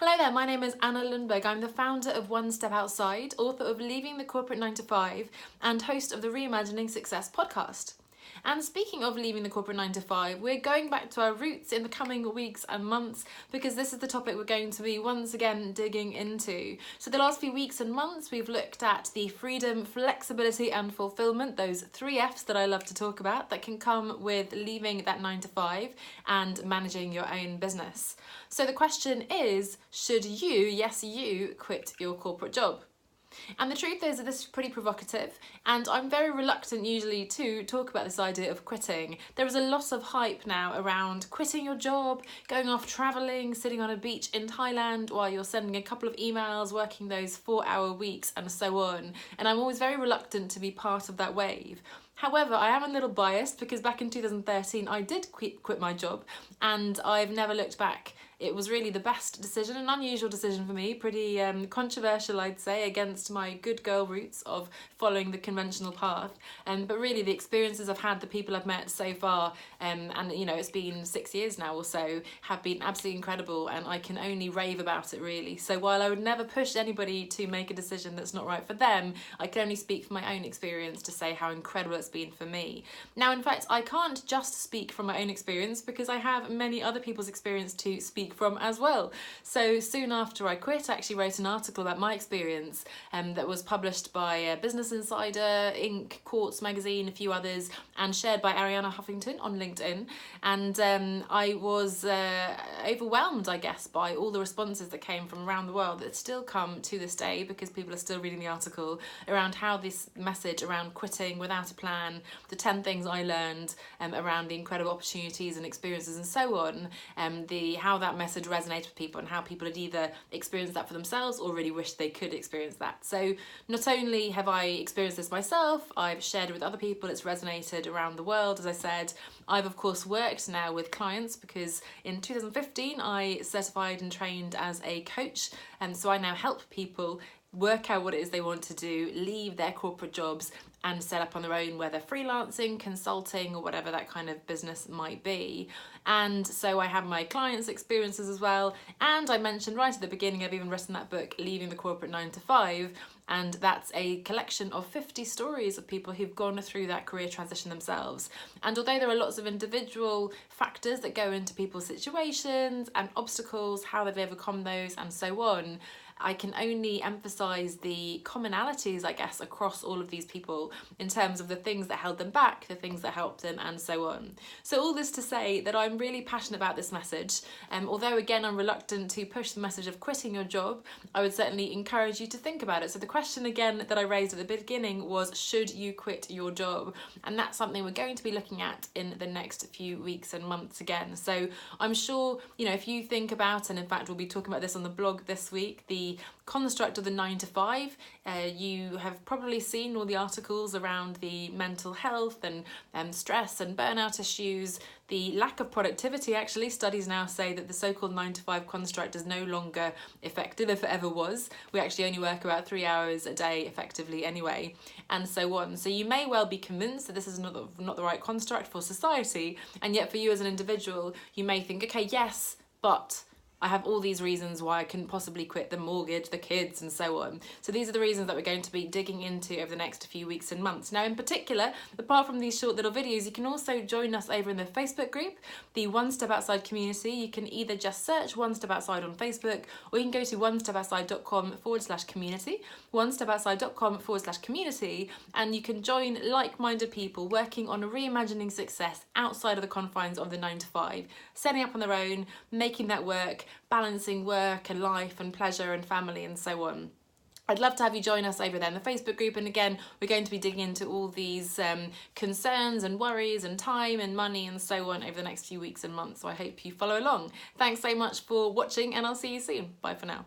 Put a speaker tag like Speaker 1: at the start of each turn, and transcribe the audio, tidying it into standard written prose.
Speaker 1: Hello there, my name is Anna Lundberg. I'm the founder of One Step Outside, author of Leaving the Corporate 9 to 5, and host of the Reimagining Success podcast. And speaking of leaving the corporate 9 to 5, we're going back to our roots in the coming weeks and months because this is the topic we're going to be once again digging into. So the last few weeks and months we've looked at the freedom, flexibility and fulfillment, those 3 F's that I love to talk about that can come with leaving that 9 to 5 and managing your own business. So the question is, should you, yes you, quit your corporate job? And the truth is that this is pretty provocative, and I'm very reluctant usually to talk about this idea of quitting. There is a lot of hype now around quitting your job, going off travelling, sitting on a beach in Thailand while you're sending a couple of emails, working those 4-hour weeks and so on. And I'm always very reluctant to be part of that wave. However, I am a little biased because back in 2013 I did quit my job and I've never looked back. It was really the best decision, an unusual decision for me, pretty controversial I'd say, against my good girl roots of following the conventional path. But really the experiences I've had, the people I've met so far, and you know, it's been 6 years now or so, have been absolutely incredible, and I can only rave about it really. So while I would never push anybody to make a decision that's not right for them, I can only speak from my own experience to say how incredible it's been for me. Now in fact I can't just speak from my own experience because I have many other people's experience to speak from as well. So soon after I quit I actually wrote an article about my experience that was published by Business Insider, Inc, Quartz magazine, a few others, and shared by Arianna Huffington on LinkedIn. And I was overwhelmed, I guess, by all the responses that came from around the world that still come to this day because people are still reading the article around how this message around quitting without a plan, the 10 things I learned around the incredible opportunities and experiences and so on, how that message resonates with people and how people had either experienced that for themselves or really wish they could experience that. So not only have I experienced this myself, I've shared it with other people, it's resonated around the world. As I said, I've of course worked now with clients because in 2015 I certified and trained as a coach, and so I now help people work out what it is they want to do, leave their corporate jobs and set up on their own, whether freelancing, consulting or whatever that kind of business might be. And so I have my clients' experiences as well, and I mentioned right at the beginning I've even written that book, Leaving the Corporate 9 to 5, and that's a collection of 50 stories of people who've gone through that career transition themselves. And although there are lots of individual factors that go into people's situations and obstacles, how they've overcome those and so on, I can only emphasise the commonalities, I guess, across all of these people in terms of the things that held them back, the things that helped them and so on. So all this to say that I'm really passionate about this message. Although again I'm reluctant to push the message of quitting your job, I would certainly encourage you to think about it. So the question again that I raised at the beginning was, should you quit your job? And that's something we're going to be looking at in the next few weeks and months again. So I'm sure, you know, if you think about, and in fact we'll be talking about this on the blog this week, the construct of the 9 to 5, you have probably seen all the articles around the mental health and stress and burnout issues, the lack of productivity. Actually, studies now say that the so-called 9 to 5 construct is no longer effective, if it ever was. We actually only work about 3 hours a day effectively anyway, and so on. So you may well be convinced that this is not the right construct for society, and yet for you as an individual you may think, okay, yes, but I have all these reasons why I couldn't possibly quit: the mortgage, the kids and so on. So these are the reasons that we're going to be digging into over the next few weeks and months. Now in particular, apart from these short little videos, you can also join us over in the Facebook group, the One Step Outside community. You can either just search One Step Outside on Facebook, or you can go to onestepoutside.com/community, onestepoutside.com/community, and you can join like-minded people working on reimagining success outside of the confines of the 9 to 5, setting up on their own, making that work, balancing work and life and pleasure and family and so on. I'd love to have you join us over there in the Facebook group, and again we're going to be digging into all these concerns and worries and time and money and so on over the next few weeks and months, so I hope you follow along. Thanks so much for watching and I'll see you soon. Bye for now.